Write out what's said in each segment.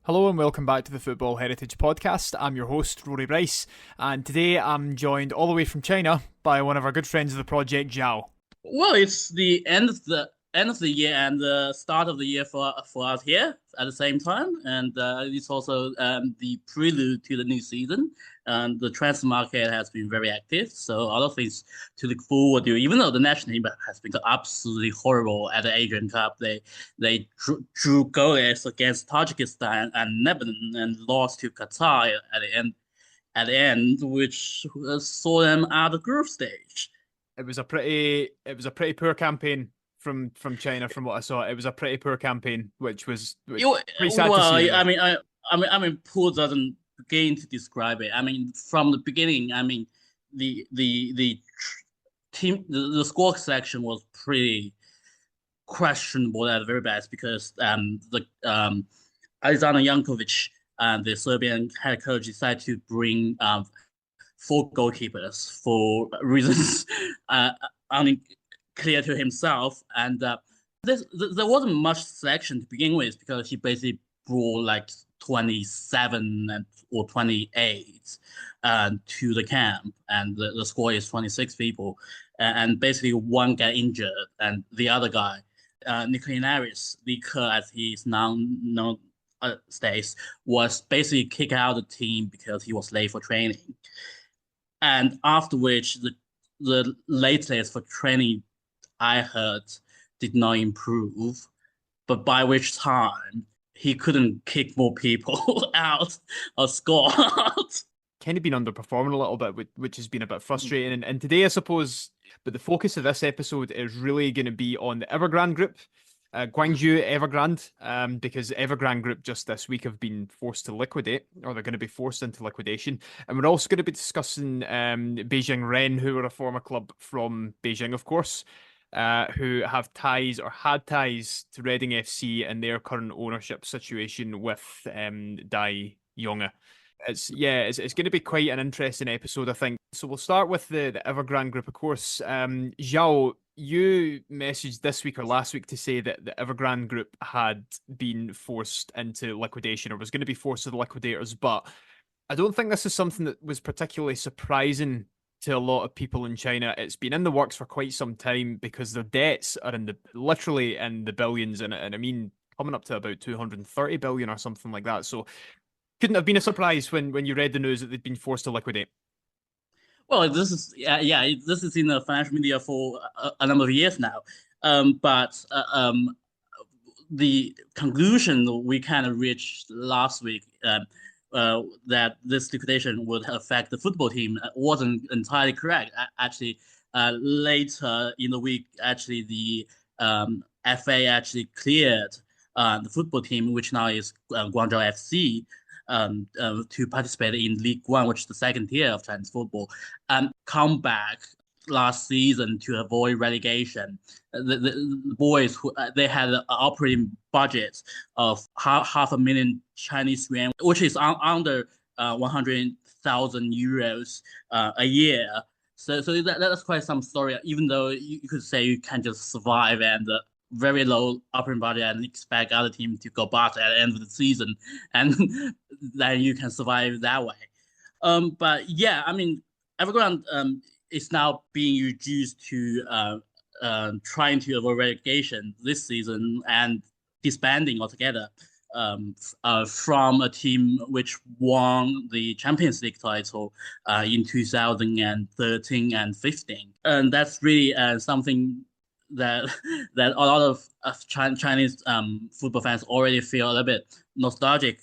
Hello and welcome back to the Football Heritage Podcast. I'm your host, Rory Rice, and today I'm joined all the way from China by one of our good friends of the project, Zhao. Well, it's the end of the year and the start of the year for us here at the same time, and it's also the prelude to the new season. And the transfer market has been very active, so a lot of things to look forward to. Even though the national team has been absolutely horrible at the Asian Cup, they drew goalless against Tajikistan and Lebanon and lost to Qatar at the end. At the end, which saw them out of the group stage. It was a pretty poor campaign from China, from what I saw. It was a pretty poor campain, which pretty sad to Well, see. I Really. mean, poor doesn't begin to describe it. I mean, from the beginning, I mean, the team, the squad selection was pretty questionable at the very best because the Alexander Jankovic and the Serbian head coach decided to bring four goalkeepers for reasons unclear to himself, and there wasn't much selection to begin with because he basically brought like 27 or 28 to the camp, and the squad is 26 people, and basically one got injured, and the other guy, Nikolinaris, Liker as he is now known states, was basically kicked out of the team because he was late for training. And after which, the latest for training I heard did not improve, but by which time he couldn't kick more people out or score out. Kind of been underperforming a little bit, which has been a bit frustrating. And today, I suppose, but the focus of this episode is really going to be on the Evergrande Group, Guangzhou Evergrande, because Evergrande Group just this week have been forced to liquidate, or they're going to be forced into liquidation. And we're also going to be discussing Beijing Renhe, who are a former club from Beijing, of course, who have ties or had ties to Reading FC and their current ownership situation with Dai Yongge. It's going to be quite an interesting episode, I think. So we'll start with the Evergrande Group, of course. Zhao, you messaged this week or last week to say that the Evergrande Group had been forced into liquidation or was going to be forced to the liquidators, but I don't think this is something that was particularly surprising to a lot of people in China. It's been in the works for quite some time because their debts are literally in the billions, and I mean coming up to about 230 billion or something like that. So couldn't have been a surprise when you read the news that they'd been forced to liquidate. Well, this is this is in the financial media for a number of years now. But the conclusion we kind of reached last week, that this liquidation would affect the football team, wasn't entirely correct. Actually, later in the week, actually the FA actually cleared the football team, which now is Guangzhou FC, to participate in League One, which is the second tier of Chinese football, and come back last season to avoid relegation. The boys who they had an operating budget of half a million Chinese yuan, which is under 100,000 euros a year. So that's quite some story. Even though you could say you can just survive and very low operating budget and expect other teams to go bust at the end of the season, and then you can survive that way. But yeah, I mean, Evergrande is now being reduced to trying to avoid relegation this season and disbanding altogether from a team which won the Champions League title in 2013 and 15. And that's really something that a lot of Chinese football fans already feel a little bit nostalgic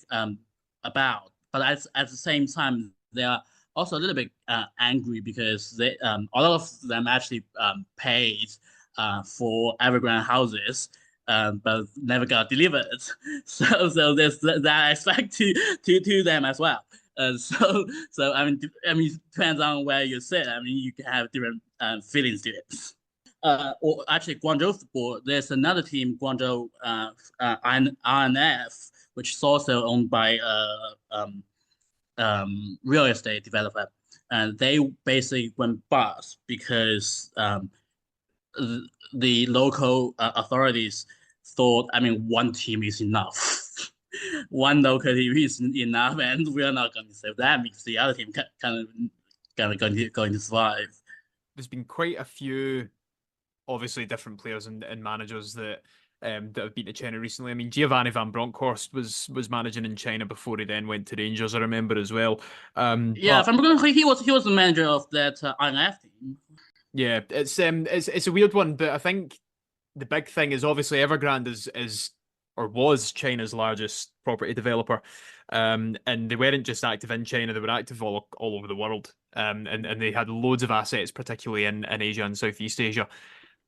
about. But at the same time, they are also a little bit angry because a lot of them actually paid for Evergrande houses, but never got delivered. So there's that aspect to them as well. So I mean, depends on where you sit. I mean, you can have different feelings to it. Or actually, Guangzhou football. There's another team, Guangzhou RNF, which is also owned by real estate developer, and they basically went bust because the local authorities thought, I mean, one team is enough. one local TV is enough, and we are not going to save them because the other team kind of going to survive. There's been quite a few, obviously, different players and managers that have been to China recently. I mean, Giovanni Van Bronckhorst was managing in China before he then went to Rangers, I remember as well. Yeah, But from he was the manager of that INF team. yeah, it's a weird one, but I think the big thing is obviously Evergrande is or was China's largest property developer. And they weren't just active in China, they were active all over the world. And they had loads of assets, particularly in Asia and Southeast Asia.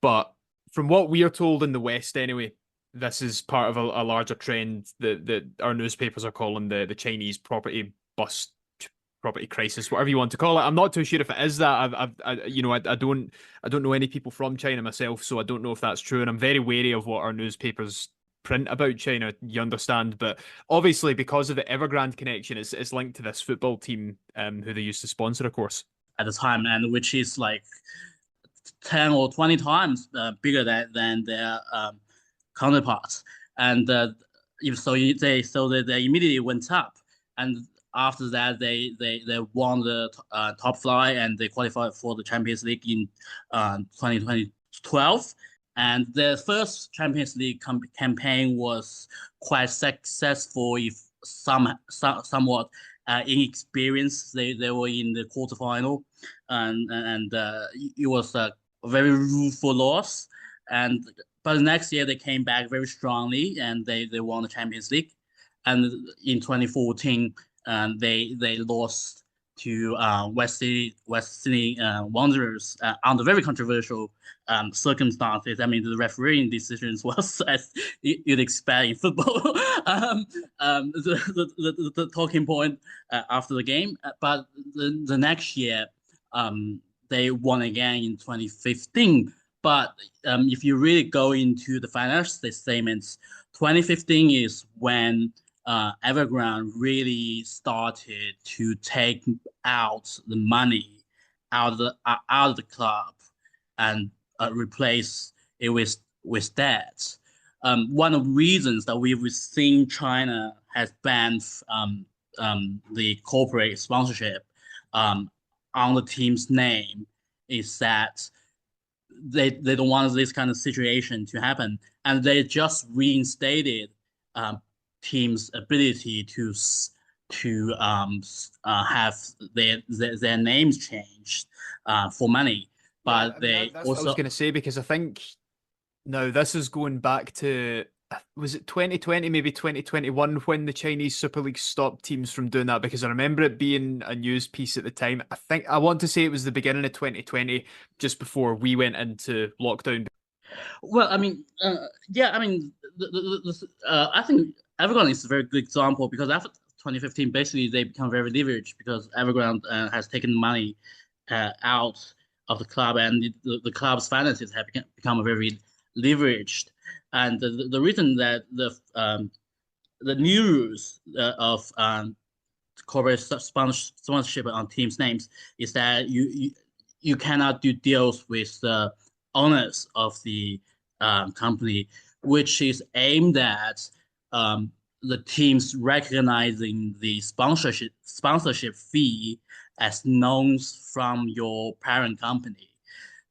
But from what we are told in the West anyway, this is part of a larger trend that our newspapers are calling the Chinese property bust, property crisis, whatever you want to call it. I'm not too sure if it is that. I don't know any people from China myself, so I don't know if that's true. And I'm very wary of what our newspapers print about China. You understand, but obviously because of the Evergrande connection, it's linked to this football team, who they used to sponsor, of course. At the time, and which is like 10 or 20 times bigger than their counterparts. And if so, they immediately went up, and after that they won the top flight and they qualified for the Champions League in 2012. And their first Champions League campaign was quite successful, if somewhat inexperienced. They were in the quarterfinal, and it was a very rueful loss. But the next year they came back very strongly and they won the Champions League. And in 2014, they lost to West Sydney Wanderers under very controversial circumstances. I mean, the refereeing decisions was as you'd expect in football. The talking point after the game. But the next year, they won again in 2015. But if you really go into the financial statements, 2015 is when Evergrande really started to take out the money out of the club and replace it with debt. One of the reasons that we've seen China has banned the corporate sponsorship on the team's name is that they don't want this kind of situation to happen, and they just reinstated team's ability to have their names changed for money. But that's what I was going to say, because I think now this is going back to, was it 2020, maybe 2021, when the Chinese Super League stopped teams from doing that? Because I remember it being a news piece at the time. I want to say it was the beginning of 2020, just before we went into lockdown. Well, I mean, yeah, I mean, I think Evergrande is a very good example because after 2015, basically they become very leveraged because Evergrande has taken money out of the club, and the club's finances have become very leveraged. And the reason that the new rules of corporate sponsorship on teams' names is that you cannot do deals with the owners of the company, which is aimed at the teams recognizing the sponsorship fee as loans from your parent company,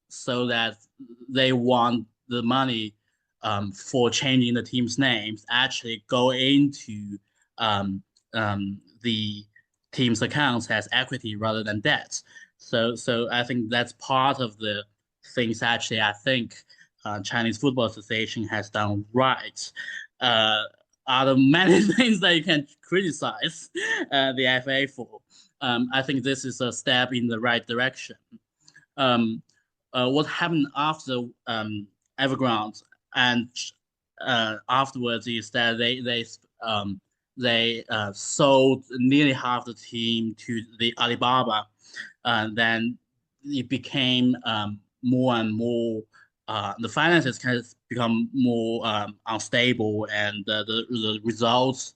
so that they want the money for changing the team's names actually go into the team's accounts as equity rather than debt. So I think that's part of the things actually I think Chinese Football Association has done right. Out of many things that you can criticize the FA for, I think this is a step in the right direction. What happened after Evergrande and afterwards is that they sold nearly half the team to the Alibaba, and then it became more and more. The finances has become more unstable, and the results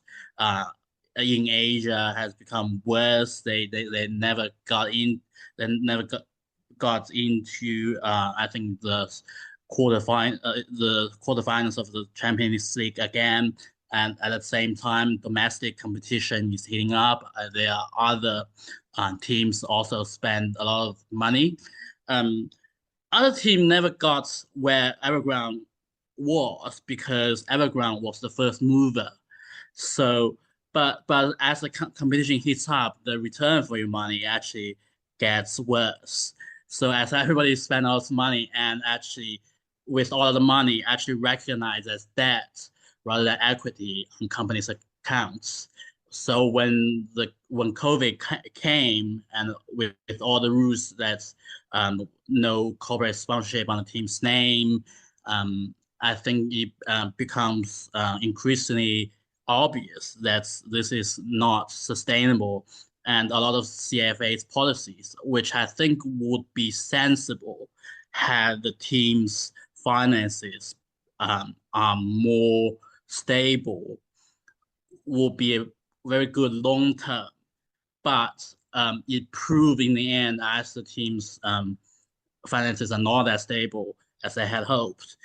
in Asia has become worse. They never got in. They never got into I think the quarterfinals of the Champions League again, and at the same time, domestic competition is heating up. There are other teams also spend a lot of money. Um, Other team never got where Evergrande was because Evergrande was the first mover. So, but as the competition heats up, the return for your money actually gets worse. So as everybody spends all this money and actually with all of the money actually recognized as debt rather than equity on companies' accounts. So when COVID came and with all the rules that no corporate sponsorship on the team's name, I think it becomes increasingly obvious that this is not sustainable. And a lot of CFA's policies, which I think would be sensible had the team's finances are more stable, will be a very good long term. But it proved in the end as the team's finances are not as stable as they had hoped.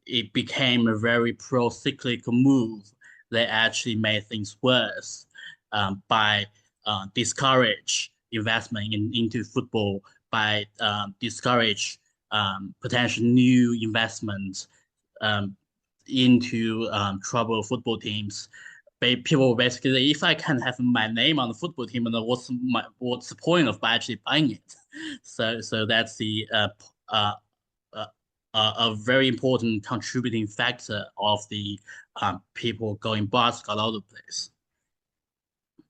It became a very pro-cyclical move that actually made things worse by discourage investment into football, by discourage potential new investment into troubled football teams. People basically say, if I can have my name on the football team, then what's the point of actually buying it? So that's the a very important contributing factor of the people going bust all over the place.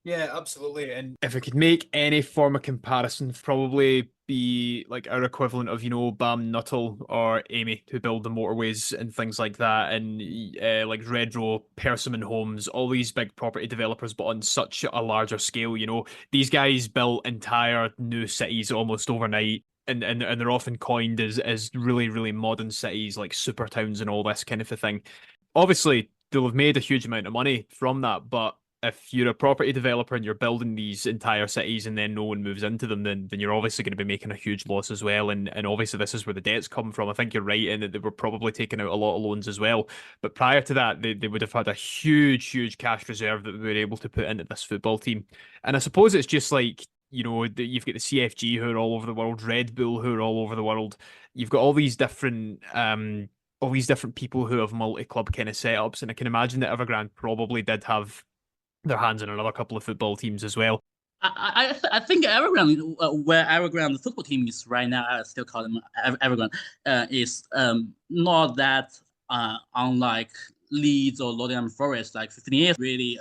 Yeah, absolutely. And if I could make any form of comparison, probably be like our equivalent of, Bam Nuttall or Amy, who build the motorways and things like that, and like Redrow, Persimmon Homes, all these big property developers, but on such a larger scale. These guys built entire new cities almost overnight. And they're often coined as really, really modern cities like super towns and all this kind of a thing. Obviously, they'll have made a huge amount of money from that, but if you're a property developer and you're building these entire cities and then no one moves into them, then you're obviously going to be making a huge loss as well. And obviously this is where the debts come from. I think you're right in that they were probably taking out a lot of loans as well. But prior to that, they would have had a huge, huge cash reserve that they were able to put into this football team. And I suppose it's just like, you've got the CFG who are all over the world, Red Bull who are all over the world. You've got all these different people who have multi-club kind of setups, and I can imagine that Evergrande probably did have their hands in another couple of football teams as well. I think Evergrande, where Evergrande the football team is right now, I still call them Evergrande, is not that unlike Leeds or Nottingham Forest. Like 15 years really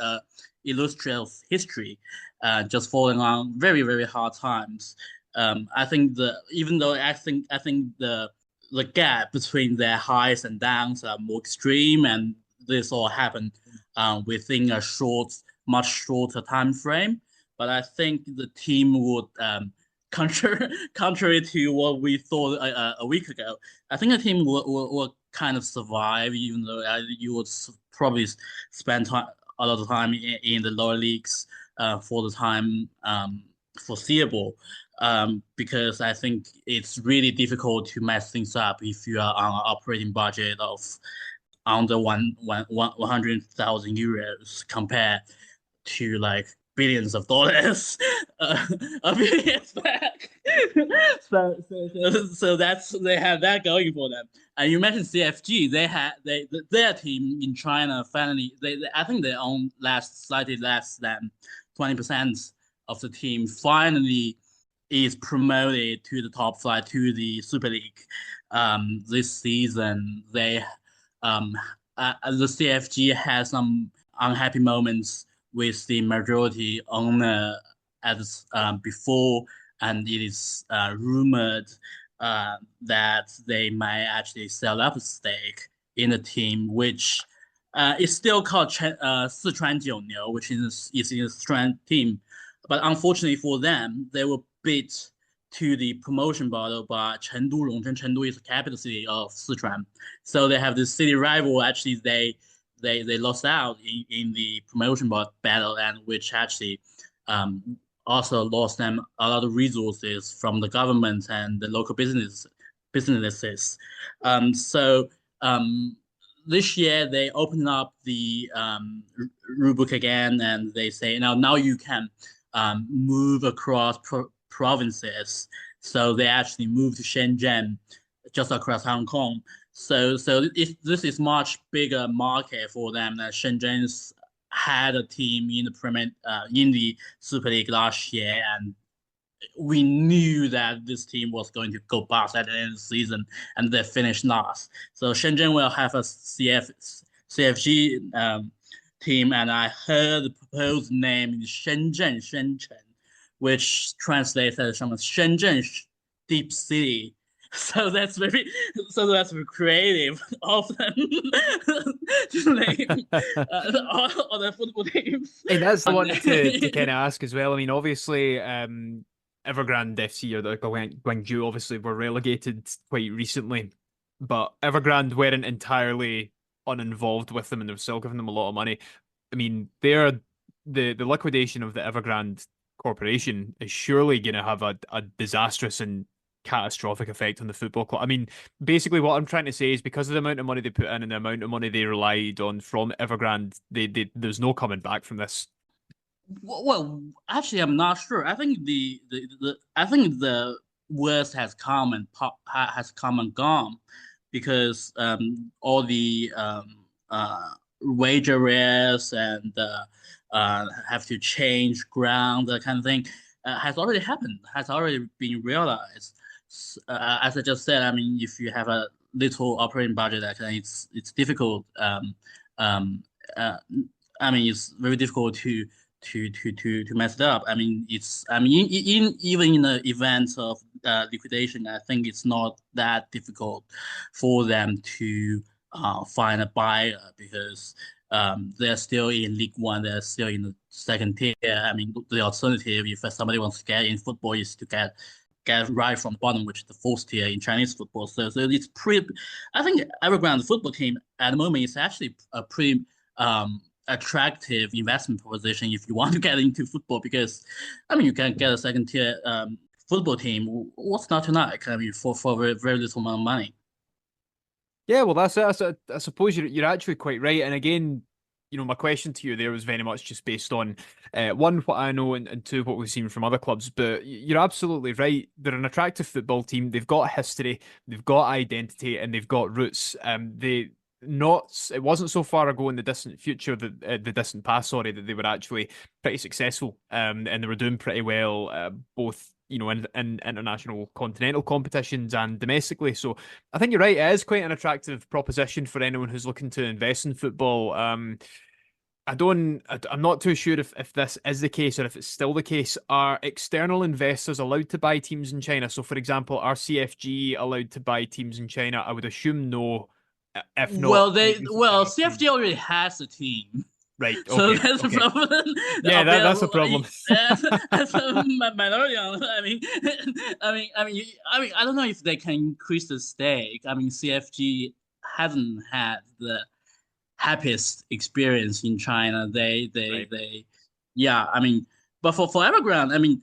illustrates history, just falling on very very hard times. I think even though I think the gap between their highs and downs are more extreme, and this all happened within a much shorter time frame. But I think the team would, contrary to what we thought a week ago, I think the team will kind of survive, even though you would probably spend a lot of time in the lower leagues for the time foreseeable. Because I think it's really difficult to mess things up if you are on an operating budget of under 100,000 euros compared to like billions of dollars a few years back. So they have that going for them. And you mentioned CFG. Their team in China finally. I think they own slightly less than 20% of the team. Finally, is promoted to the top flight to the Super League. This season, the CFG has some unhappy moments with the majority owner as before, and it is rumored that they might actually sell up a stake in the team, which is still called Sichuan Jiuniu, which is a Sichuan team. But unfortunately for them, they were beat to the promotion battle by Chengdu Rongzhen. Chengdu is the capital city of Sichuan. So they have this city rival. Actually, they lost out in the promotion battle, and which actually also lost them a lot of resources from the government and the local businesses. So this year they open up the rule book again, and they say now you can move across provinces. So they actually moved to Shenzhen, just across Hong Kong. So this is much bigger market for them. That Shenzhen's had a team in the in the Super League last year, and we knew that this team was going to go bust at the end of the season, and they finished last. So Shenzhen will have a CFG team, and I heard the proposed name is Shenzhen, which translates as some Shenzhen Deep City. So that's very creative of them to name all the football teams. Hey, that's the one to kind of ask as well. I mean, obviously, Evergrande FC or the Guangzhou obviously were relegated quite recently, but Evergrande weren't entirely uninvolved with them, and they were still giving them a lot of money. I mean, the liquidation of the Evergrande Corporation is surely going to have a disastrous and catastrophic effect on the football club. I mean, basically what I'm trying to say is because of the amount of money they put in and the amount of money they relied on from Evergrande, there's no coming back from this. Well, actually, I'm not sure. I think the worst has come and gone, because all the wage arrears and have to change ground, that kind of thing, has already happened, has already been realized. As I just said, I mean, if you have a little operating budget, it's difficult. I mean, it's very difficult to mess it up. I mean, even in the event of liquidation, I think it's not that difficult for them to find a buyer, because they're still in League One, they're still in the second tier. I mean, the alternative, if somebody wants to get in football, is to get right from the bottom, which is the fourth tier in Chinese football. So it's pretty. I think Evergrande football team at the moment is actually a pretty attractive investment proposition if you want to get into football, because I mean, you can get a second tier football team. What's not to like? I mean, for very, very little amount of money. Yeah, well, that's it. I suppose you're actually quite right. And again, my question to you there was very much just based on one, what I know, and two, what we've seen from other clubs. But you're absolutely right. They're an attractive football team. They've got history, they've got identity, and they've got roots. It wasn't so far ago in the distant future, the distant past, sorry, that they were actually pretty successful. And they were doing pretty well, both in international continental competitions and domestically. So I think you're right. It is quite an attractive proposition for anyone who's looking to invest in football. I'm not too sure if this is the case or if it's still the case. Are external investors allowed to buy teams in China? So, for example, are CFG allowed to buy teams in China? I would assume no. If not, CFG already has a team. Right. Okay. So that's a problem. Yeah, that's a problem. As a minority, I don't know if they can increase the stake. I mean, CFG hasn't had the happiest experience in China. Yeah. I mean, but for Evergrande, I mean,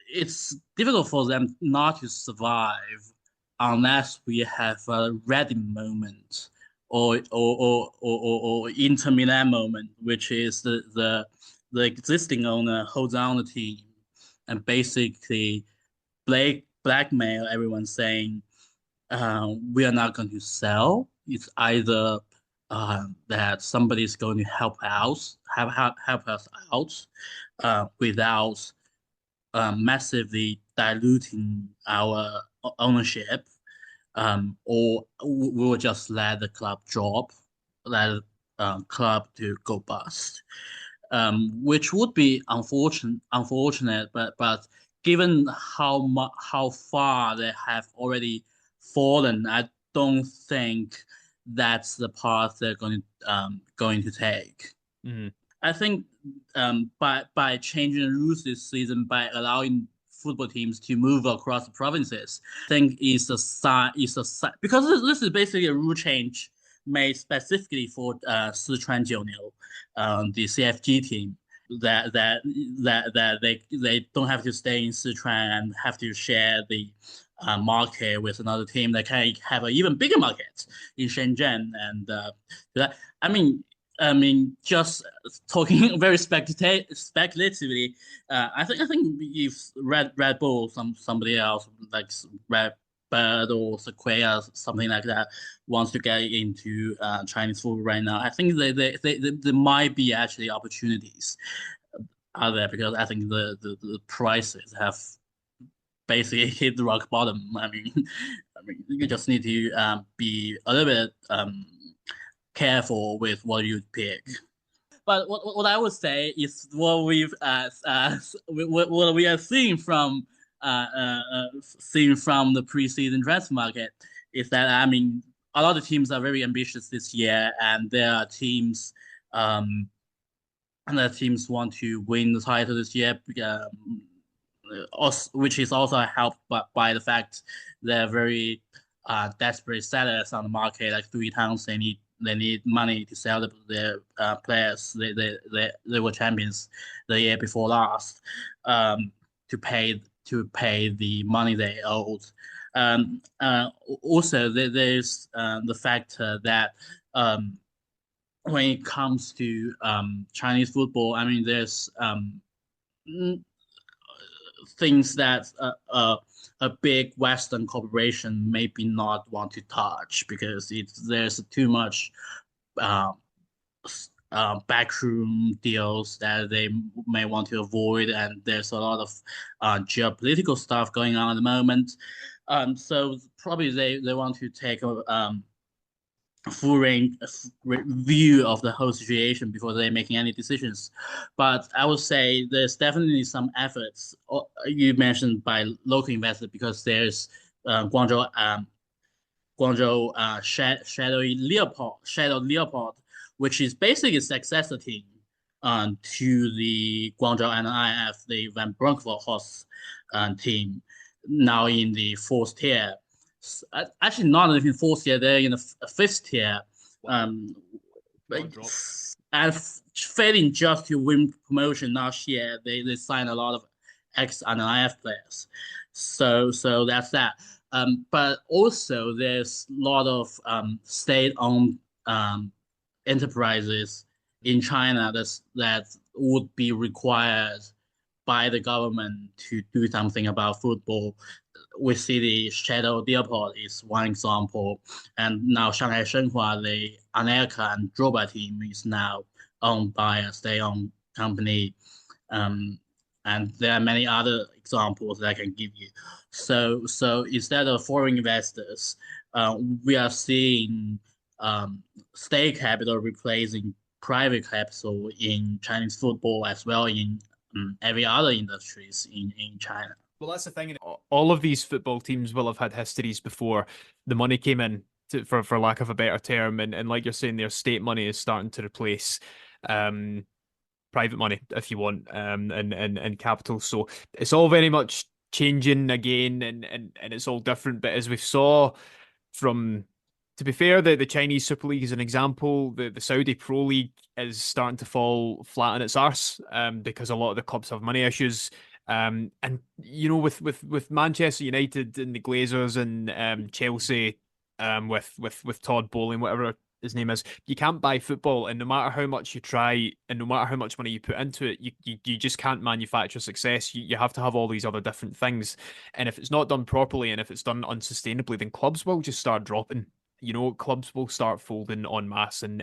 it's difficult for them not to survive unless we have a Reading moment or Inter Milan moment, which is the existing owner holds on the team and basically blackmail everyone, saying we are not going to sell. It's either that somebody is going to help us out without massively diluting our ownership, or we will just let the club drop, let club to go bust, which would be unfortunate. But given how far they have already fallen, I don't think that's the path they're going to take. Mm. I think by changing the rules this season, by allowing football teams to move across the provinces, I think is a sign, because this is basically a rule change made specifically for Sichuan Jiuniu, the CFG team, that they don't have to stay in Sichuan and have to share the market with another team that can have an even bigger market in Shenzhen. And that, I mean, just talking very speculatively, I think if Red Bull, somebody else like Red Bird or Sequoia, something like that, wants to get into Chinese food right now, I think there might be actually opportunities out there because I think the prices have basically hit the rock bottom. I mean, you just need to be a little bit careful with what you pick. But what I would say is what we are seeing from the preseason transfer market is that a lot of teams are very ambitious this year, and there are teams and the teams want to win the title this year. Also, which is also helped by the fact they're very desperate sellers on the market. Like 3 times they need money to sell their players. They were champions the year before last, to pay the money they owed. Also, there's the factor that when it comes to Chinese football, there's things that a big Western corporation maybe not want to touch because there's too much backroom deals that they may want to avoid, and there's a lot of geopolitical stuff going on at the moment. So probably they want to take a full range view of the whole situation before they're making any decisions. But I would say there's definitely some efforts you mentioned by local investors because there's Guangzhou Shadow Leopard, which is basically a successor team to the Guangzhou NIF, the Van Bronckhorst team, now in the 4th tier. Actually, not in the 4th tier; they're in the 5th tier. And failing just to win promotion last year, they signed a lot of ex-NIF players. So that's that. But also, there's a lot of state-owned enterprises in China that would be required by the government to do something about football. We see the Shadow Leopard is one example, and now Shanghai Shenhua, the Anelka and Droba team, is now owned by a state-owned company, and there are many other examples that I can give you. So instead of foreign investors, we are seeing state capital replacing private capital in Chinese football as well in every other industries in China. Well, that's the thing. All of these football teams will have had histories before the money came in, for lack of a better term. And like you're saying, their state money is starting to replace private money, if you want, and capital. So it's all very much changing again, and it's all different. But as we saw from, to be fair, the Chinese Super League is an example. The Saudi Pro League is starting to fall flat on its arse because a lot of the clubs have money issues. And with Manchester United and the Glazers and Chelsea, with Todd Bowling, whatever his name is, you can't buy football, and no matter how much you try, and no matter how much money you put into it, you just can't manufacture success. You have to have all these other different things, and if it's not done properly, and if it's done unsustainably, then clubs will just start dropping. Clubs will start folding en masse, and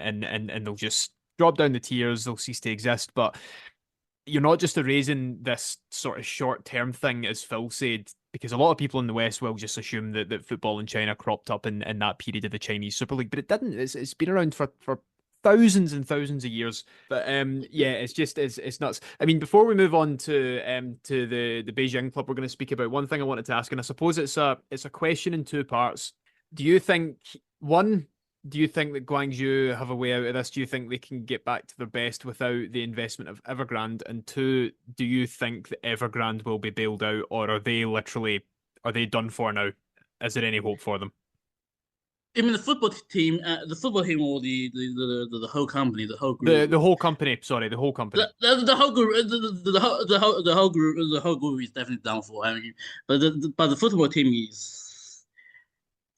they'll just drop down the tiers. They'll cease to exist. But you're not just erasing this sort of short-term thing, as Phil said, because a lot of people in the West will just assume that football in China cropped up in that period of the Chinese Super League, but it didn't. It's been around for thousands and thousands of years. But yeah, it's nuts. I mean, before we move on to the Beijing club we're going to speak about, one thing I wanted to ask, and I suppose it's a question in 2 parts. Do you think that Guangzhou have a way out of this? Do you think they can get back to their best without the investment of Evergrande? And 2, do you think that Evergrande will be bailed out, or are they done for now? Is there any hope for them? I mean, the football team, or the whole company, the whole group. The whole company. Sorry, the whole company. The whole group, the whole group is definitely down for. I mean, but the football team is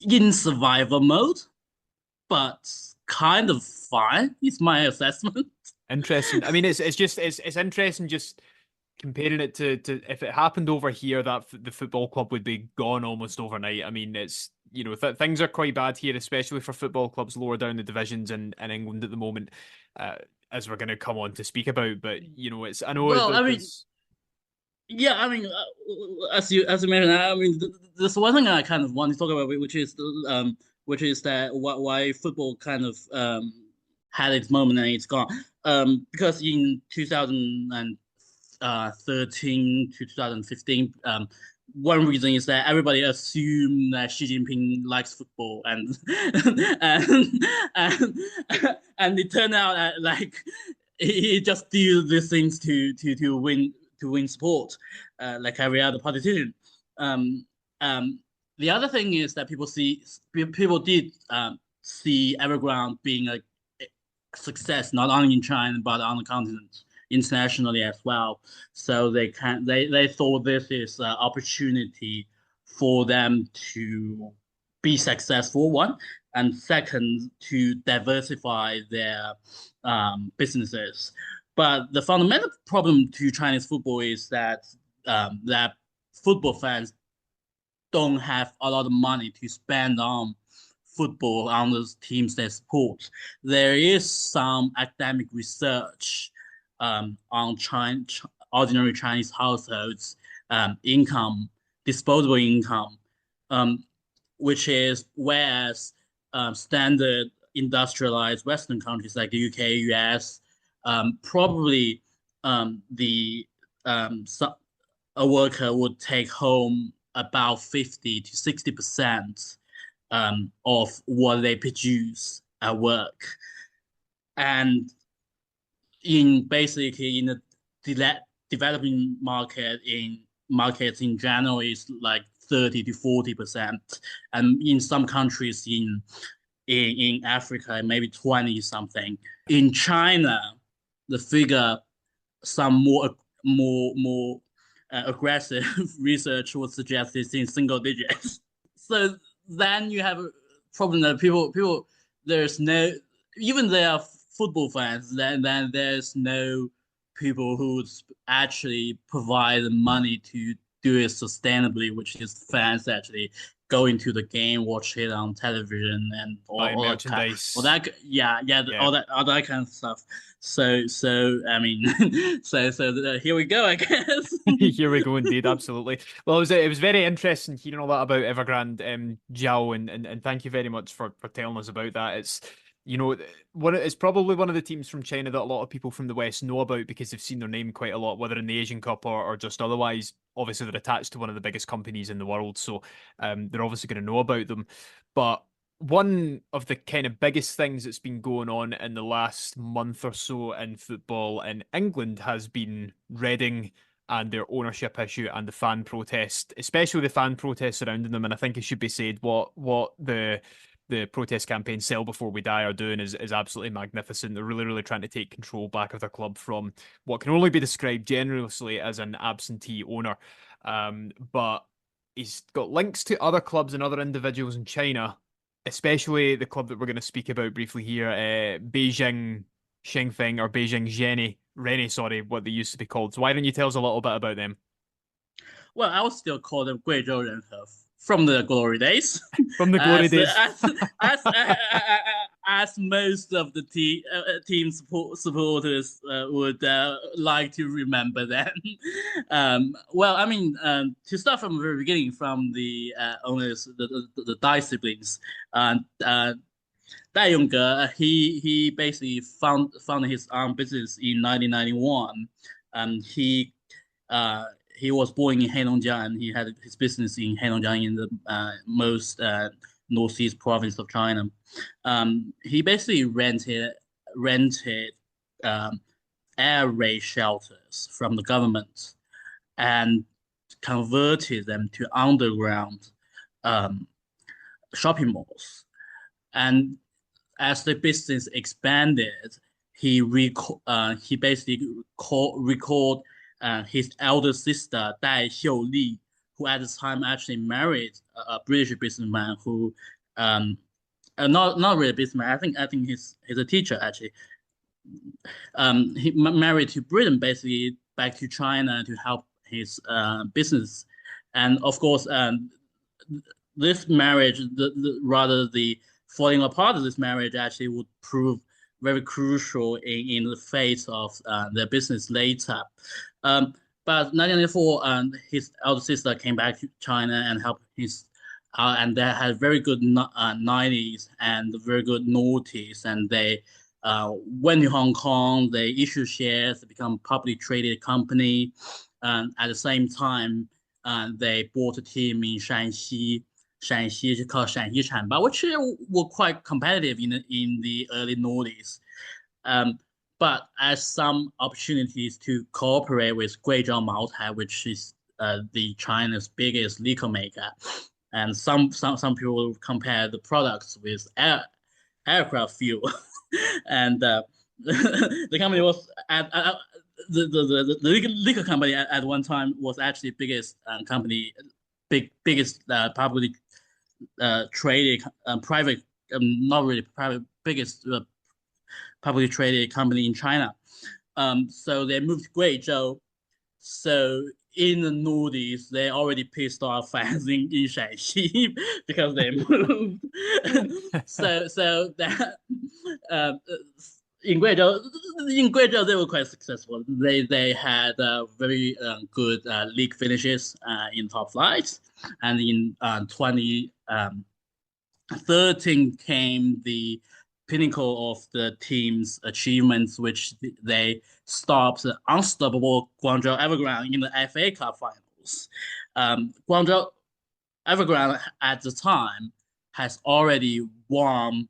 in survival mode, but kind of fine. Is my assessment. Interesting. I mean, it's interesting just comparing it to if it happened over here, that the football club would be gone almost overnight. I mean, it's things are quite bad here, especially for football clubs lower down the divisions in England at the moment, uh, as we're going to come on to speak about. But it's I know Well, I mean, there's yeah, I mean, as you mentioned, I mean, there's one thing I kind of want to talk about, which is that why football kind of had its moment and it's gone. Because in 2013 to 2015, one reason is that everybody assumed that Xi Jinping likes football, and and and it turned out that like he just do these things to win support, like every other politician. Um, the other thing is that people did see Evergrande being a success not only in China but on the continent, internationally as well. So they thought this is an opportunity for them to be successful, one, and second, to diversify their businesses. But the fundamental problem to Chinese football is that football fans don't have a lot of money to spend on football on the teams they support. There is some academic research on ordinary Chinese households' income, disposable income, um, which is whereas standard industrialized Western countries like the UK, US, probably the so a worker would take home about 50 to 60% of what they produce at work. And in the developing markets in general is like 30 to 40%. And in some countries in Africa, maybe 20 something. In China, the figure, some more aggressive research would suggest it's in single digits. So then you have a problem that people there's no, even there are football fans, then there's no people who would actually provide the money to do it sustainably, which is fans actually going to the game, watch it on television, and buy all merchandise. that, yeah, Yeah. all that kind of stuff. So I mean, here we go, I guess. Here we go, indeed, absolutely. Well, it was very interesting hearing all that about Evergrande, Zhao, and thank you very much for telling us about that. It's it's probably one of the teams from China that a lot of people from the West know about because they've seen their name quite a lot, whether in the Asian Cup or just otherwise. Obviously, they're attached to one of the biggest companies in the world, so they're obviously going to know about them. But one of the kind of biggest things that's been going on in the last month or so in football in England has been Reading and their ownership issue and the fan protest, especially the fan protest surrounding them. And I think it should be said what the protest campaign Sell Before We Die are doing is absolutely magnificent. They're really, really trying to take control back of their club from what can only be described generously as an absentee owner. But he's got links to other clubs and other individuals in China, especially the club that we're going to speak about briefly here, Beijing Shengfeng or Beijing Renhe, sorry, what they used to be called. So why don't you tell us a little bit about them? Well, I would still call them Guizhou Renhe from the glory days, From the glory as days. as as most of the team supporters would like to remember them. Well, I mean, to start from the very beginning, from the owners, the Dai siblings, Dai Yongge, he basically founded his own business in 1991. He he was born in Heilongjiang, and he had his business in Heilongjiang, in the most northeast province of China. He basically rented air raid shelters from the government and converted them to underground um, shopping malls. And as the business expanded, he basically recalled his elder sister Dai Yongge, who at the time actually married a British businessman who not really a businessman. I think he's a teacher actually. He married to Britain, basically back to China to help his business, and of course, this marriage, rather the falling apart of this marriage, actually would prove very crucial in the face of their business later. But 1994, his elder sister came back to China and helped his, and they had very good 90s and very good noughties, and they went to Hong Kong. They issued shares to become a publicly traded company. At the same time, they bought a team in Shanxi called Shanxi Chanba, which were quite competitive in the early noughties. But as some opportunities to cooperate with Guizhou Maotai, which is the China's biggest liquor maker, and some people compare the products with aircraft fuel, and the company was at the liquor company at one time was actually biggest company, biggest publicly traded private, not really private, biggest publicly traded company in China. So they moved to Guizhou. So in the noughties, they already pissed off fans in Shanxi because they moved. so that in Guizhou they were quite successful. They had very good league finishes in top flights, and in 2013 came the pinnacle of the team's achievements, which they stopped the unstoppable Guangzhou Evergrande in the FA Cup finals. Guangzhou Evergrande at the time has already won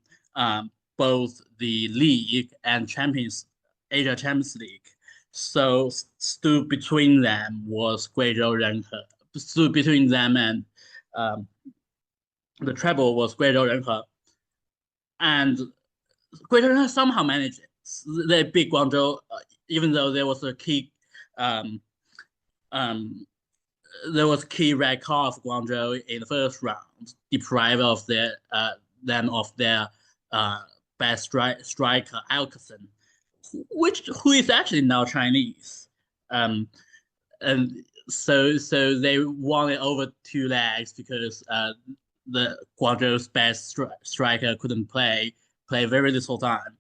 both the league and Asia Champions League. So stood between them was Guizhou Renhe. Stood between them and the treble was Guizhou Renhe. And Guizhou Renhe somehow managed it. They beat Guangzhou, even though there was a key red card for Guangzhou in the first round, deprived of them of their best striker Alcazan, who is actually now Chinese. And so they won it over 2 legs because the Guangzhou's best striker couldn't play very little time.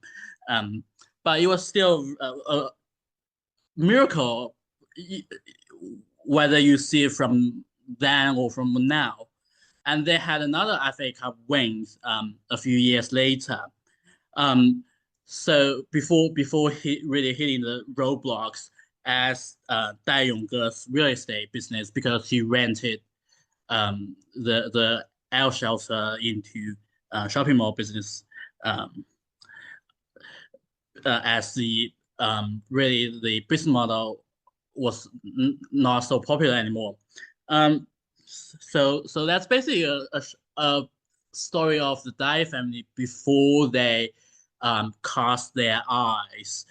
But it was still a miracle, whether you see it from then or from now. And they had another FA Cup wins a few years later. So before really hitting the roadblocks as Dai Yongge's real estate business, because he rented the L shelter into shopping mall business, as the really the business model was not so popular anymore. So that's basically a story of the Dai family before they cast their eyes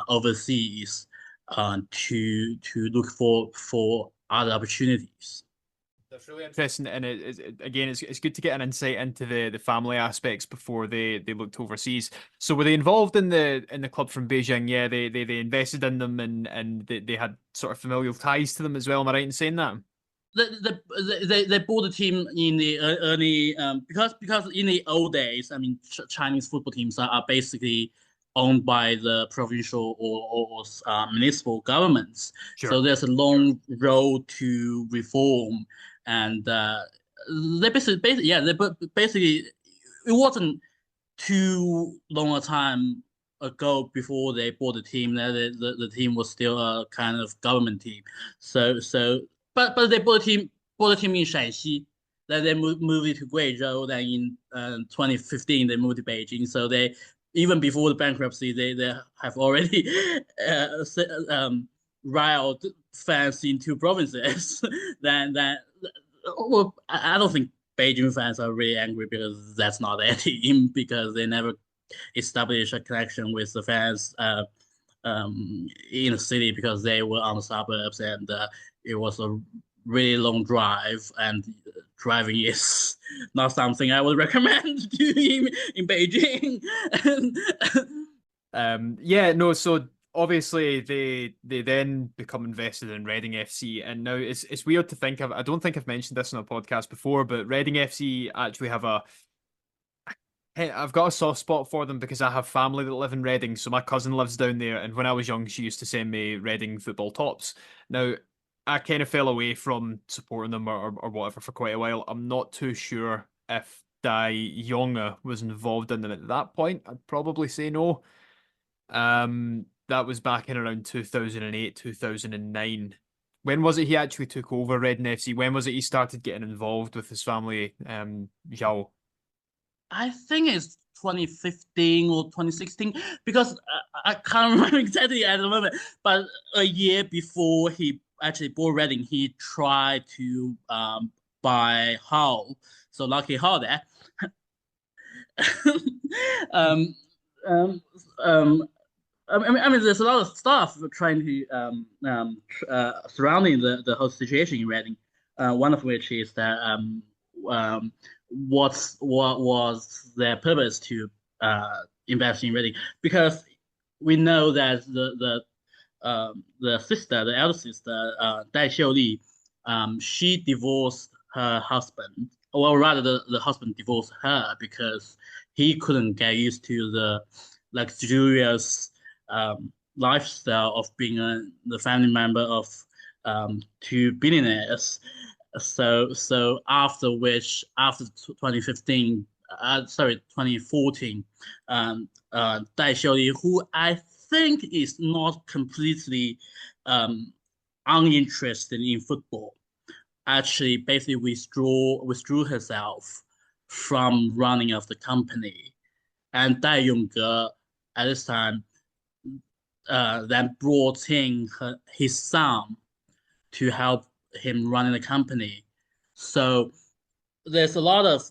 overseas to look for other opportunities. That's really interesting, and again, it's good to get an insight into the family aspects before they looked overseas. So were they involved in the club from Beijing? Yeah, they invested in them, and they had sort of familial ties to them as well. Am I right in saying that? They bought the team in the early because in the old days, I mean, Chinese football teams are basically owned by the provincial or municipal governments. Sure. So there's a long road to reform, and they basically it wasn't too long a time ago before they bought the team. The team was still a kind of government team. But they bought the team in Shanxi. Then they moved it to Guizhou. Then in 2015 they moved to Beijing. So they, even before the bankruptcy, they have already riled fans in 2 provinces. Well, I don't think Beijing fans are really angry because that's not their team because they never established a connection with the fans in the city because they were on the suburbs and it was a really long drive and driving is not something I would recommend doing in Beijing. Yeah, no, so obviously they then become invested in Reading FC, and now it's weird to think of. I don't think I've mentioned this on a podcast before, but Reading FC actually have a hey, I've got a soft spot for them because I have family that live in Reading. So my cousin lives down there, and when I was young, she used to send me Reading football tops. Now, I kind of fell away from supporting them or whatever for quite a while. I'm not too sure if Dai Yongge was involved in them at that point. I'd probably say no. That was back in around 2008, 2009. When was it he actually took over Reading FC? When was it he started getting involved with his family, Zhao? I think it's 2015 or 2016 because I can't remember exactly at the moment. But a year before he actually bought Reading, he tried to buy Hull. So lucky Hull there. um, um, um, I mean, there's a lot of stuff trying to surrounding the whole situation in Reading. One of which is that um, what was their purpose to invest in Reading? Because we know that the sister, the elder sister, Dai Xiaoou, she divorced her husband. Well, rather, the husband divorced her because he couldn't get used to the luxurious lifestyle of being the family member of two billionaires. So after 2015, sorry, 2014, Dai Xiaoyu, who I think is not completely uninterested in football, actually basically withdrew herself from running of the company, and Dai Yongge at this time then brought in his son to help him running the company. So there's a lot of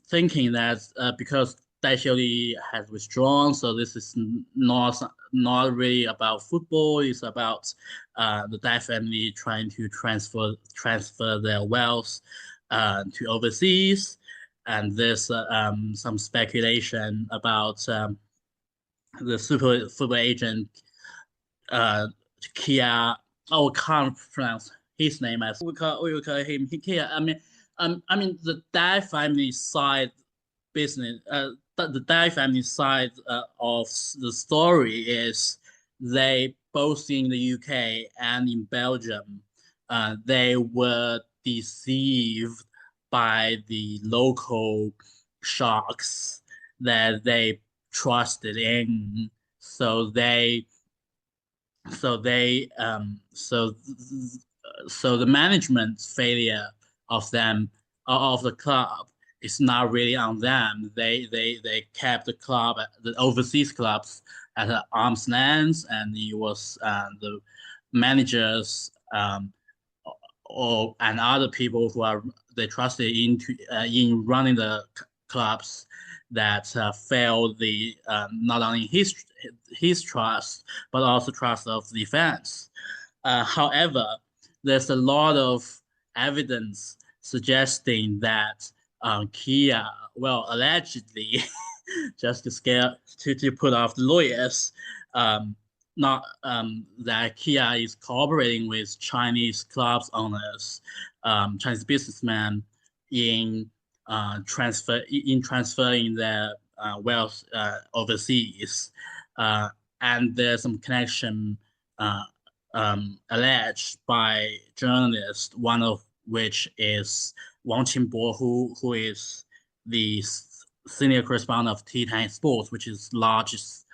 thinking that because Dai Xiaoli has withdrawn, so this is not really about football. It's about the Dai family trying to transfer their wealth to overseas, and there's some speculation about the super football agent Kia. Oh, can't pronounce his name as we call him Kia. I mean the Dai family side business. The Dai family side of the story is they both in the UK and in Belgium, they were deceived by the local sharks that they trusted in. So they so they so the management failure of them of the club is not really on them. They kept the club, the overseas clubs, at an arm's length, and it was the managers or and other people who are they trusted in running the clubs that failed the not only his trust but also trust of the fans. However, there's a lot of evidence suggesting that Kia, well, allegedly, just to scare to put off the lawyers, not that Kia is cooperating with Chinese clubs owners, Chinese businessmen in transferring their wealth overseas, and there's some connection alleged by journalists, one of which is Wang Qingbo, who is the senior correspondent of Titan Sports, which is largest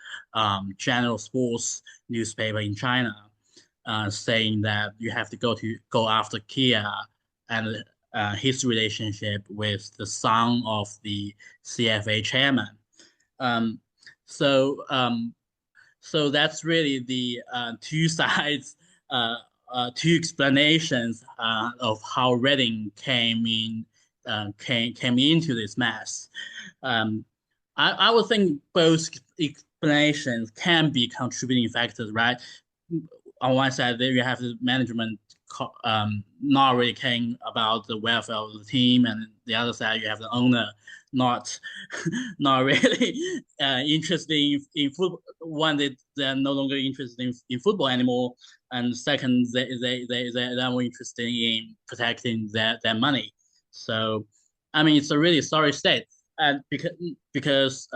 general sports newspaper in China, saying that you have to go after Kia and his relationship with the son of the CFA chairman. Um, so um, so that's really the two sides two explanations of how Reading came into this mess. Um, I would think both explanations can be contributing factors, right? On one side, there you have the management not really caring about the welfare of the team, and the other side you have the owner not not really interested in football. One, they're no longer interested in football anymore, and second, they're more interested in protecting their money. So, I mean, it's a really sorry state, and because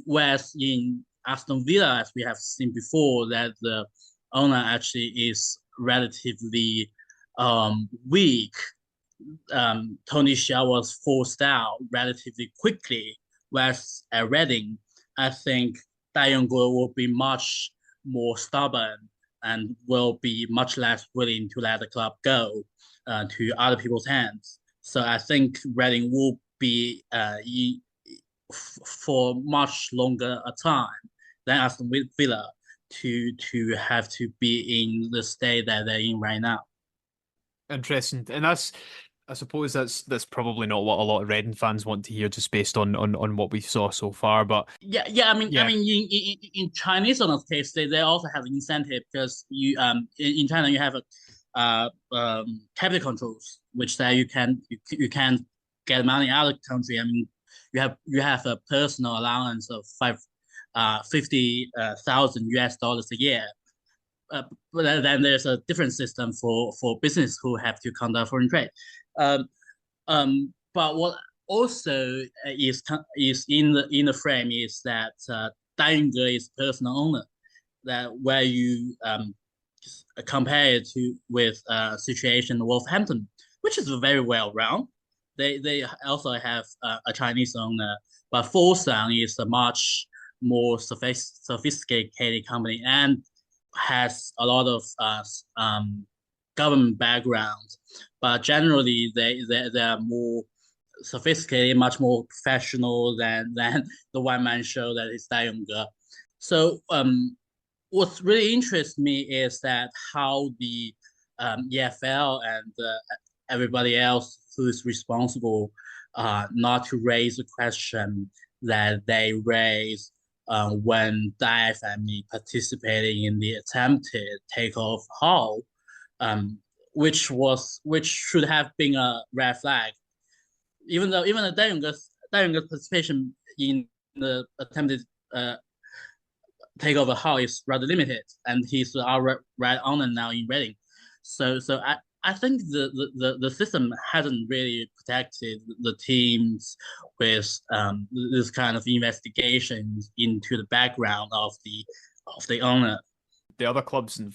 whereas in Aston Villa, as we have seen before, that the owner actually is relatively weak. Tony Xiao was forced out relatively quickly, whereas at Reading, I think Dai Yongge will be much more stubborn and will be much less willing to let the club go to other people's hands. So I think Reading will be for much longer a time than Aston Villa to have to be in the state that they're in right now. Interesting, and I suppose that's probably not what a lot of Reading fans want to hear, just based on what we saw so far. But Yeah. I yeah, mean, in Chinese owner's case, they also have an incentive because in China you have a capital controls, which say you can get money out of the country. I mean, you have a personal allowance of 50,000 US dollars a year. But then there's a different system for business who have to conduct foreign trade. Um, but what also is in the frame is that Dai Yongge is personal owner. That where you compare it to with situation in Wolverhampton, which is very well run. They also have a Chinese owner, but Fosun is a much more sophisticated company and has a lot of government background. But generally, they are more sophisticated, much more professional than the one man show that is Dai Yongge. So what really interests me is that how the EFL and everybody else who is responsible not to raise the question that they raised when Dai family participating in the attempted takeover of Hull, which should have been a red flag. Even though Dai Yongge's participation in the attempted takeover Hull is rather limited, and he's our right owner now in Reading. So I think the system hasn't really protected the teams with this kind of investigations into the background of the owner. the other clubs and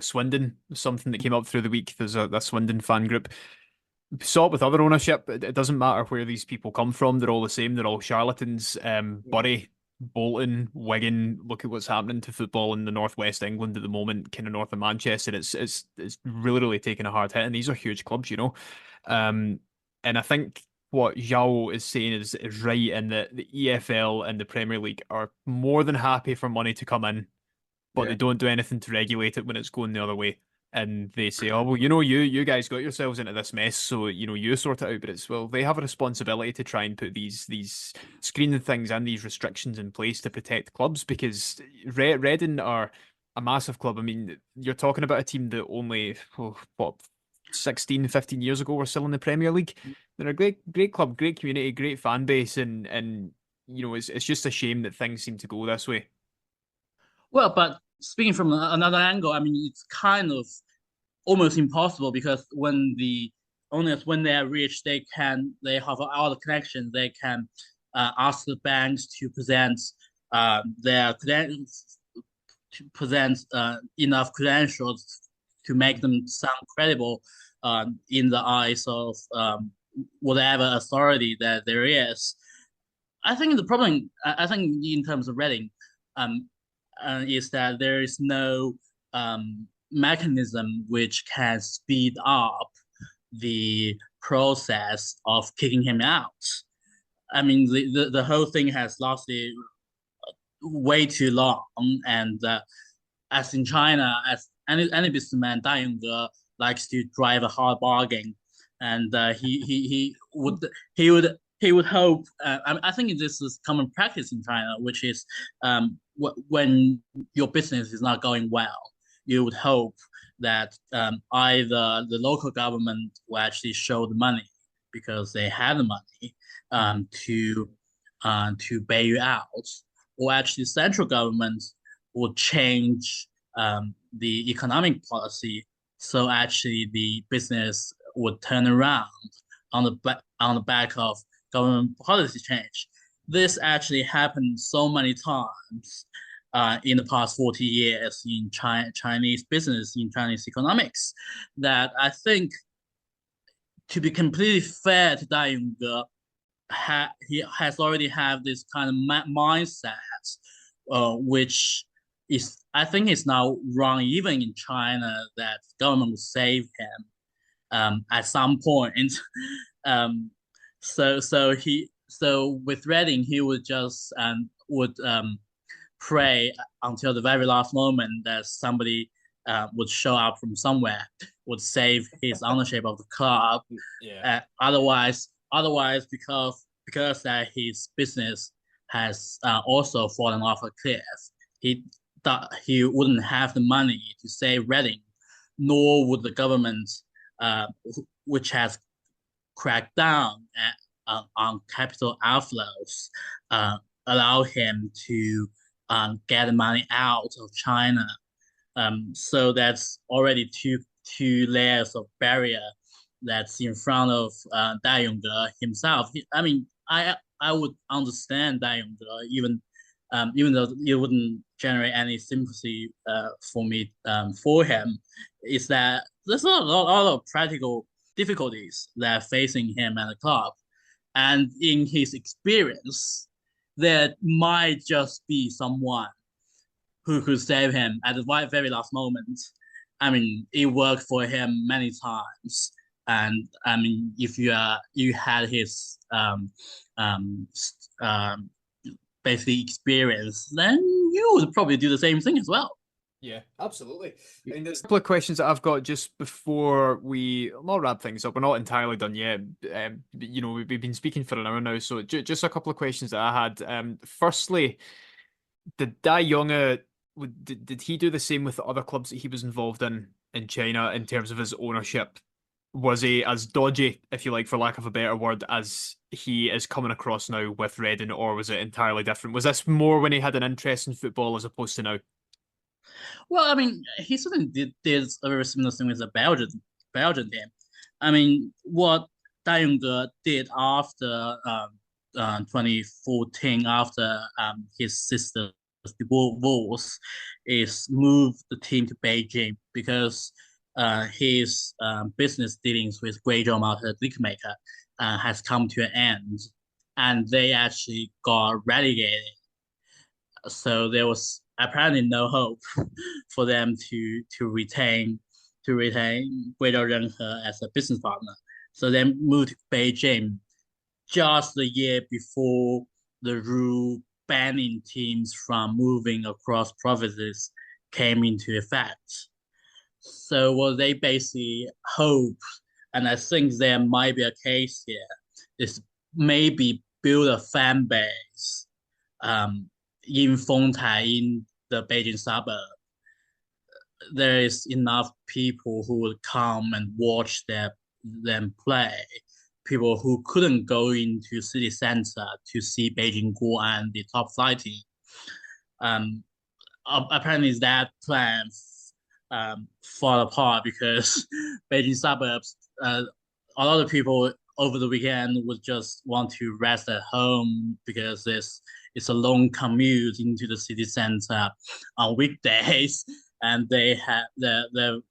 Swindon, something that came up through the week. There's a Swindon fan group. Saw it with other ownership. It doesn't matter where these people come from. They're all the same. They're all charlatans. Bury, Bolton, Wigan. Look at what's happening to football in the northwest England at the moment, kind of north of Manchester. It's really taking a hard hit, and these are huge clubs, And I think what Zhao is saying is right, in that the EFL and the Premier League are more than happy for money to come in, but they don't do anything to regulate it when it's going the other way. And they say, oh, well, you guys got yourselves into this mess, so you sort it out. But they have a responsibility to try and put these screening things and these restrictions in place to protect clubs, because Reading are a massive club. I mean, you're talking about a team that only 16, 15 years ago were still in the Premier League. They're a great club, great community, great fan base, and it's just a shame that things seem to go this way. Well, but speaking from another angle, I mean, it's kind of almost impossible because when the owners, when they are rich, they have all the connections. They can ask the banks to present their credentials, to present enough credentials to make them sound credible in the eyes of whatever authority that there is. I think the problem, I think in terms of Reading, is that there is no mechanism which can speed up the process of kicking him out. I mean, the whole thing has lasted way too long, and as in China, as any businessman, Dai Yongge likes to drive a hard bargain, and he would hope. I think this is common practice in China, which is when your business is not going well, you would hope that either the local government will actually show the money because they have the money to bail you out, or actually central government will change the economic policy, so actually the business would turn around on the back of government policy change. This actually happened so many times in the past 40 years in Chinese business, in Chinese economics, that I think, to be completely fair to Dai Yongge, he has already have this kind of mindset, which is, I think, is now wrong even in China, that government will save him at some point. um, so with Reading, he would just would pray until the very last moment that somebody would show up from somewhere, would save his ownership of the club. Yeah. Otherwise, because that his business has also fallen off a cliff, he thought he wouldn't have the money to save Reading, nor would the government, which has cracked down on capital outflows, allow him to get the money out of China. So that's already two layers of barrier that's in front of Dai Yongge himself. I would understand Dai Yongge, even though it wouldn't generate any sympathy for me for him, is that there's a lot of practical difficulties that are facing him at the club. And in his experience, there might just be someone who could save him at the very last moment. I mean, it worked for him many times. And I mean, if you had his um, basically experience, then you would probably do the same thing as well. Yeah, absolutely. I mean, there's a couple of questions that I've got just before I'll wrap things up. We're not entirely done yet. We've been speaking for an hour now, so just a couple of questions that I had. Firstly, did Dai Yongge, did he do the same with the other clubs that he was involved in China in terms of his ownership? Was he as dodgy, if you like, for lack of a better word, as he is coming across now with Reading, or was it entirely different? Was this more when he had an interest in football as opposed to now? Well, I mean, he certainly did a very similar thing with the Belgian team. I mean, what Dai Yongge did after 2014, after his sister's divorce, is move the team to Beijing because his business dealings with Guangzhou Mounted Liquidmaker has come to an end, and they actually got relegated. So there was apparently no hope for them to retain Guangzhou Renhe as a business partner. So they moved to Beijing just the year before the rule banning teams from moving across provinces came into effect. So what they basically hope, and I think there might be a case here, is maybe build a fan base in Fengtai, in the Beijing suburb. There is enough people who will come and watch them play. People who couldn't go into city center to see Beijing Guo and the top flight team. Apparently that plan fall apart because Beijing suburbs, a lot of people over the weekend would just want to rest at home because it's a long commute into the city center on weekdays, and they're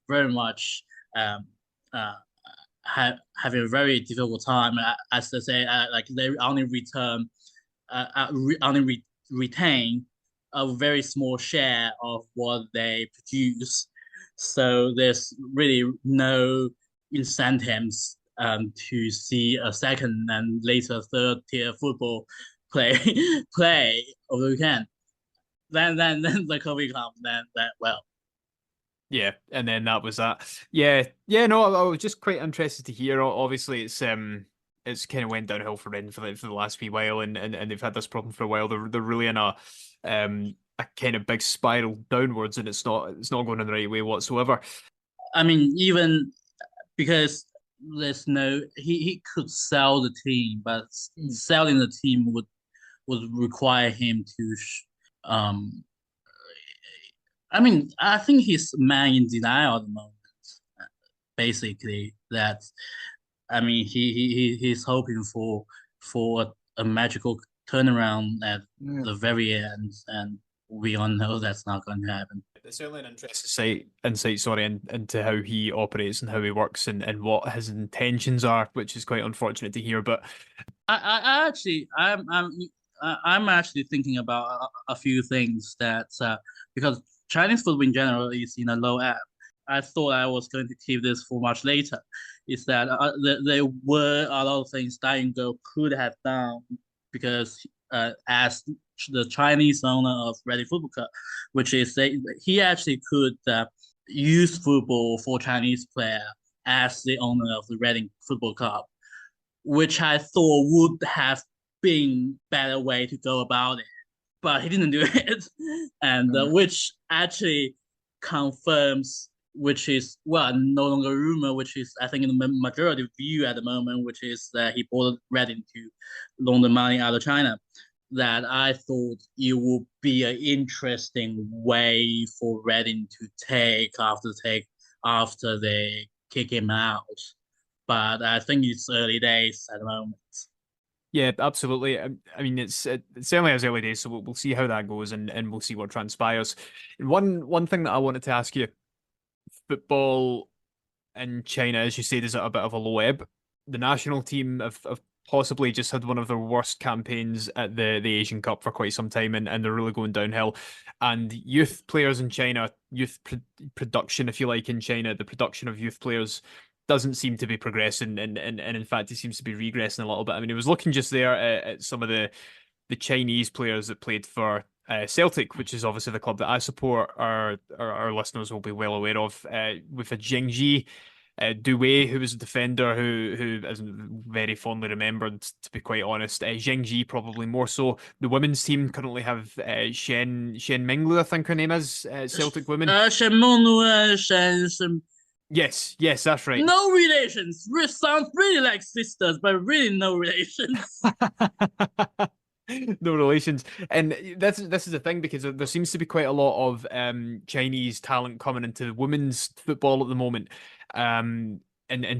very much having a very difficult time. As they say, like they only retain a very small share of what they produce. So there's really no incentives to see a second and later third tier football play over the weekend. Then the COVID comes. Then well, Yeah, and then that was that. Yeah, yeah. No, I was just quite interested to hear. Obviously, it's kind of went downhill for Rennes for the last wee while, and they've had this problem for a while. They're really in a kind of big spiral downwards, and it's not going in the right way whatsoever. I mean, even because there's no he could sell the team, but selling the team would require him to um I mean, I think he's man in denial at the moment. Basically, that I mean, he's hoping for a magical turnaround at the very end, and we all know that's not going to happen. It's certainly an interesting insight, sorry, into how he operates and how he works and what his intentions are, which is quite unfortunate to hear. But I actually I'm actually thinking about a few things that because Chinese football in general is in a low ebb. I thought I was going to keep this for much later. Is that there were a lot of things Dai Yongge could have done because as the Chinese owner of Reading Football Club, which is he actually could use football for Chinese player as the owner of the Reading Football Club, which I thought would have been better way to go about it, but he didn't do it, and which actually confirms, which is well no longer a rumor, which is I think in the majority view at the moment, which is that he bought Reading to loan the money out of China. That I thought it would be an interesting way for Reading to take after they kick him out, but I think it's early days at the moment. yeah, absolutely. I mean, it's certainly as early days, so we'll see how that goes, and we'll see what transpires. One thing that I wanted to ask you, football in China, as you said, is at a bit of a low ebb. The national team have possibly just had one of their worst campaigns at the Asian Cup for quite some time, and they're really going downhill. And youth players in China, production, if you like, in China, the production of youth players doesn't seem to be progressing, and in fact, it seems to be regressing a little bit. I mean, it was looking just there at some of the Chinese players that played for Celtic, which is obviously the club that I support. Our listeners will be well aware of. With a Jingji, Douay, who was a defender who isn't very fondly remembered, to be quite honest. Jingji probably more so. The women's team currently have Shen Minglu, I think her name is, Celtic women. Shen Menglu, Shen, Yes, that's right. no relations. We sound really like sisters, but really no relations. No relations. And this is the thing because there seems to be quite a lot of Chinese talent coming into women's football at the moment. In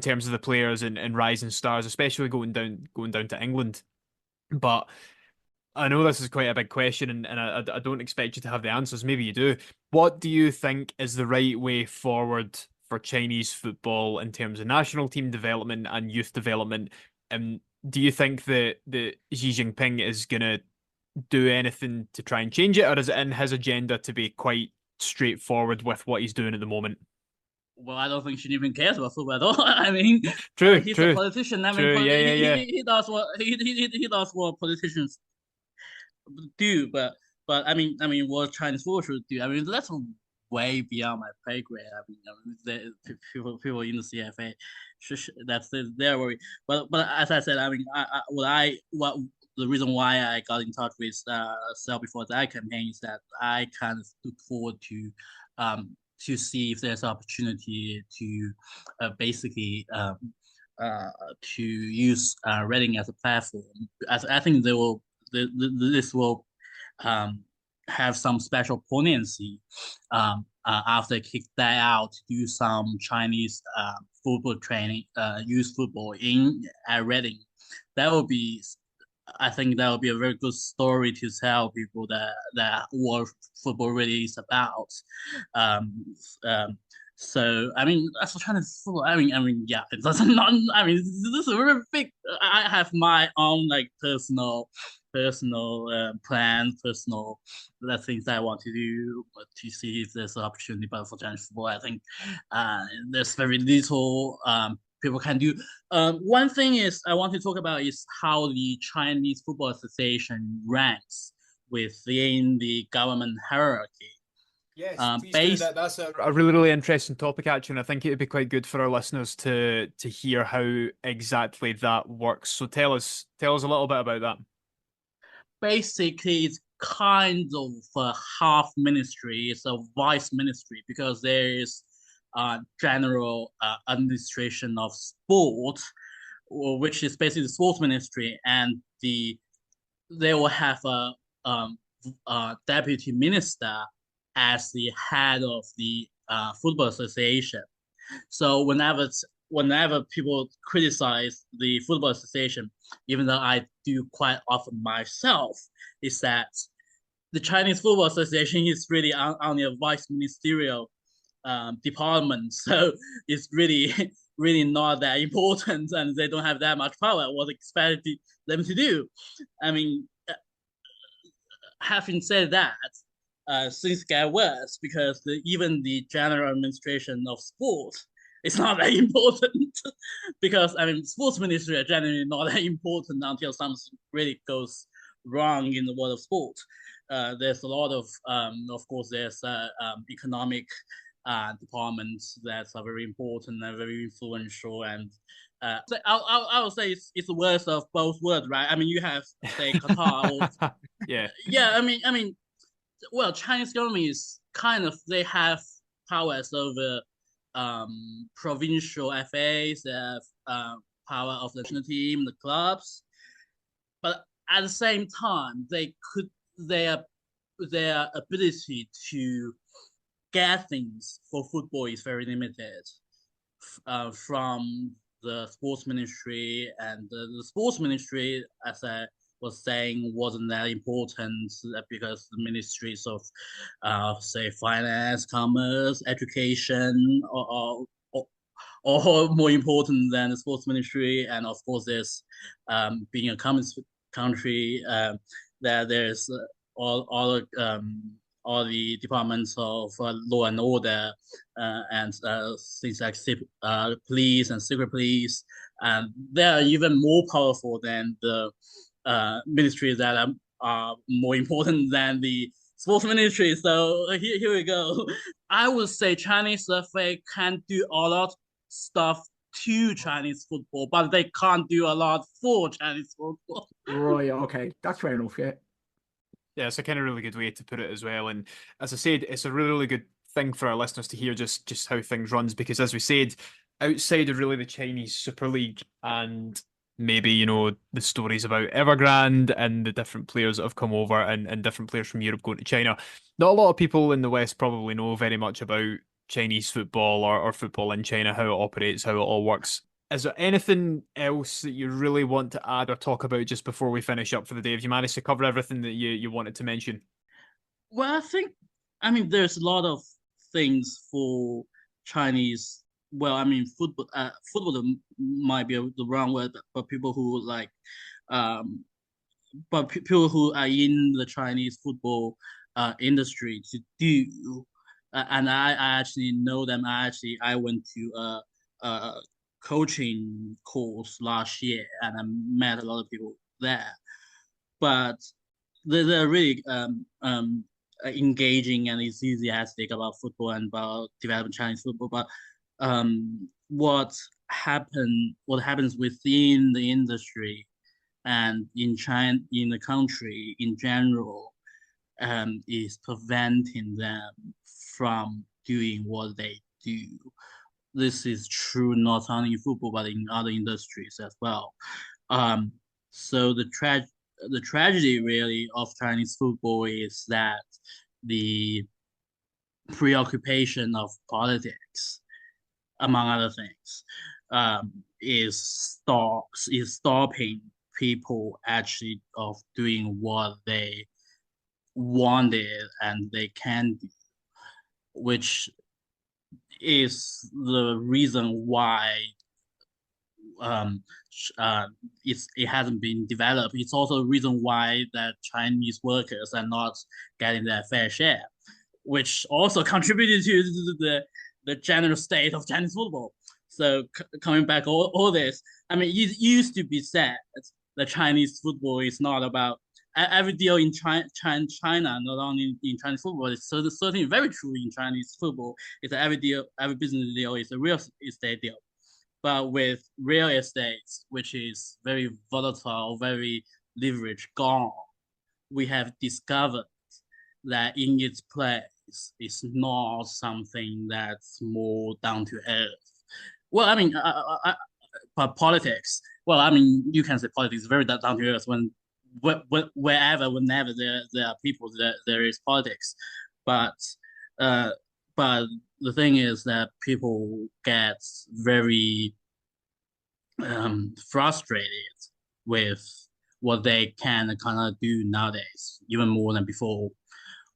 terms of the players and rising stars, especially going down to England. But I know this is quite a big question, and I don't expect you to have the answers. Maybe you do. What do you think is the right way forward for Chinese football in terms of national team development and youth development? And do you think that Xi Jinping is gonna do anything to try and change it, or is it in his agenda to be quite straightforward with what he's doing at the moment? Well, I don't think she even cares about football at all. I mean, True, he's a true, politician. I mean, true. Yeah, yeah, yeah. he does what he does what politicians do. But I mean, what Chinese football should do. I mean, that's way beyond my pay grade. People in the CFA, that's their worry. But as I said, I mean, what the reason why I got in touch with Sell Before We Dai campaign is that I kind of look forward to see if there's opportunity to basically to use Reading as a platform. As I think this will have some special poignancy after kick that out to do some Chinese football training, youth football at Reading. That would be, I think that would be a very good story to tell people that what football really is about. Um, so I mean, as for Chinese football, yeah, it doesn't not. I mean, this is a very big. I have my own like personal plans, personal things that I want to do to see if there's an opportunity. But for Chinese football, I think there's very little people can do. One thing is I want to talk about is how the Chinese Football Association ranks within the government hierarchy. Yes, please do. Based That's a really, really interesting topic, actually, and I think it would be quite good for our listeners to hear how exactly that works. So tell us a little bit about that. basically it's kind of a half ministry. It's a vice ministry because there is general administration of sport, which is basically the sports ministry, and they will have um, a deputy minister as the head of the football association. So whenever people criticize the football association, even though I do quite often myself, is that the Chinese Football Association is really on a vice ministerial department, so it's really really not that important, and they don't have that much power. What expect them to do? I mean, having said that, things get worse because even the general administration of sport is not that important because I mean sports ministry are generally not that important until something really goes wrong in the world of sport. There's a lot of course, there's economic departments that are very important and very influential, and I would say it's the worst of both worlds, right? I mean, you have say Qatar, or, Yeah. yeah. I mean, well, Chinese government is kind of they have powers over provincial FAs, they have power of the national team, the clubs, but at the same time, their their ability to get things for football is very limited from the sports ministry, and the sports ministry, as I was saying, wasn't that important because the ministries of, say, finance, commerce, education, or more important than the sports ministry. And of course, there's being a communist country, that there's all the departments of law and order, and things like police and secret police, and they are even more powerful than the ministries that are more important than the sports ministry. So here we go. I would say Chinese FA can do a lot of stuff to Chinese football, but they can't do a lot for Chinese football. Right, okay. That's fair enough, yeah. Yeah, it's a kind of really good way to put it as well. And as I said, it's a really, really good thing for our listeners to hear just how things runs, because as we said, outside of really the Chinese Super League and maybe, the stories about Evergrande and the different players that have come over, and different players from Europe going to China, not a lot of people in the West probably know very much about Chinese football, or football in China, how it operates, how it all works. Is there anything else that you really want to add or talk about just before we finish up for the day? Have you managed to cover everything that you wanted to mention? Well, I mean, there's a lot of things for Chinese. Well, I mean, football might be the wrong word, but people who like, um, but people who are in the Chinese football industry to do, and I actually know them. I went to a coaching course last year, and I met a lot of people there. But they're really engaging and enthusiastic about football and about developing Chinese football. But what happens within the industry and in China, in the country in general, is preventing them from doing what they do. This is true not only in football but in other industries as well. So the tragedy really of Chinese football is that the preoccupation of politics, among other things, is stopping people actually of doing what they wanted and they can do, which is the reason why um, it hasn't been developed. It's also the reason why that Chinese workers are not getting their fair share, which also contributed to the general state of Chinese football. So coming back all this, I mean, it used to be said that Chinese football is not about every deal in China, not only in Chinese football, it's certainly very true in Chinese football. Is that every business deal is a real estate deal. But with real estate, which is very volatile, very leverage gone, we have discovered that in its place is not something that's more down to earth. Well, I mean, but politics. Well, I mean, you can say politics is very down to earth whenever there are people, there is politics. But the thing is that people get very frustrated with what they can kind of do nowadays, even more than before,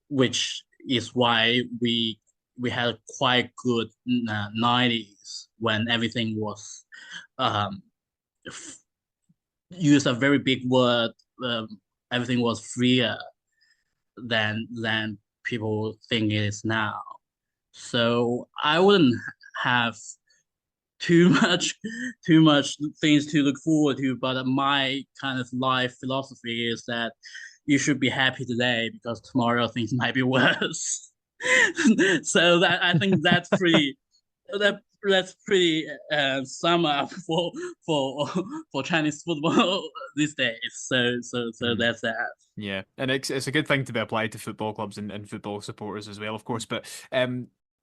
which is why we had quite good 90s when everything was use a very big word. Everything was freer than people think it is now. So I wouldn't have too much things to look forward to, but my kind of life philosophy is that you should be happy today because tomorrow things might be worse. So that I think that's pretty sum up for Chinese football these days. So that's that. Yeah, and it's a good thing to be applied to football clubs and football supporters as well, of course. But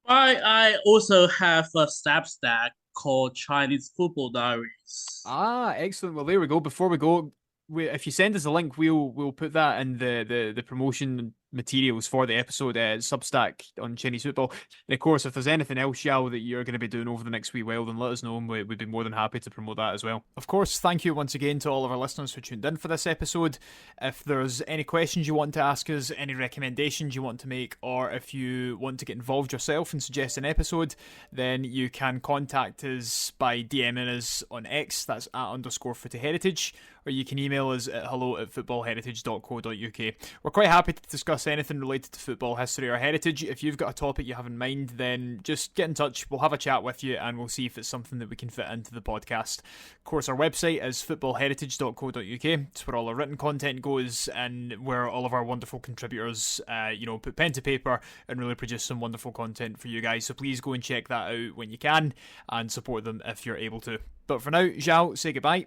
I also have a Substack called Chinese Football Diaries. Excellent. Well, there we go. Before we go, if you send us a link, we'll put that in the promotion materials for the episode, Substack on Chinese football. And of course, if there's anything else, Xiao, that you're going to be doing over the next wee while, then let us know, and we'd be more than happy to promote that as well. Of course, thank you once again to all of our listeners who tuned in for this episode. If there's any questions you want to ask us, any recommendations you want to make, or if you want to get involved yourself and suggest an episode, then you can contact us by DMing us on X, that's @_footyheritage, or you can email us at hello@footballheritage.co.uk. We're quite happy to discuss anything related to football history or heritage. If you've got a topic you have in mind, then just get in touch. We'll have a chat with you and we'll see if it's something that we can fit into the podcast. Of course, our website is footballheritage.co.uk. It's where all our written content goes and where all of our wonderful contributors, put pen to paper and really produce some wonderful content for you guys. So please go and check that out when you can and support them if you're able to. But for now, Zhao, say goodbye.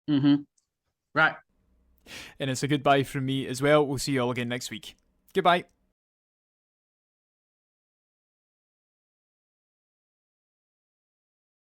Right. And it's a goodbye from me as well. We'll see you all again next week. Goodbye.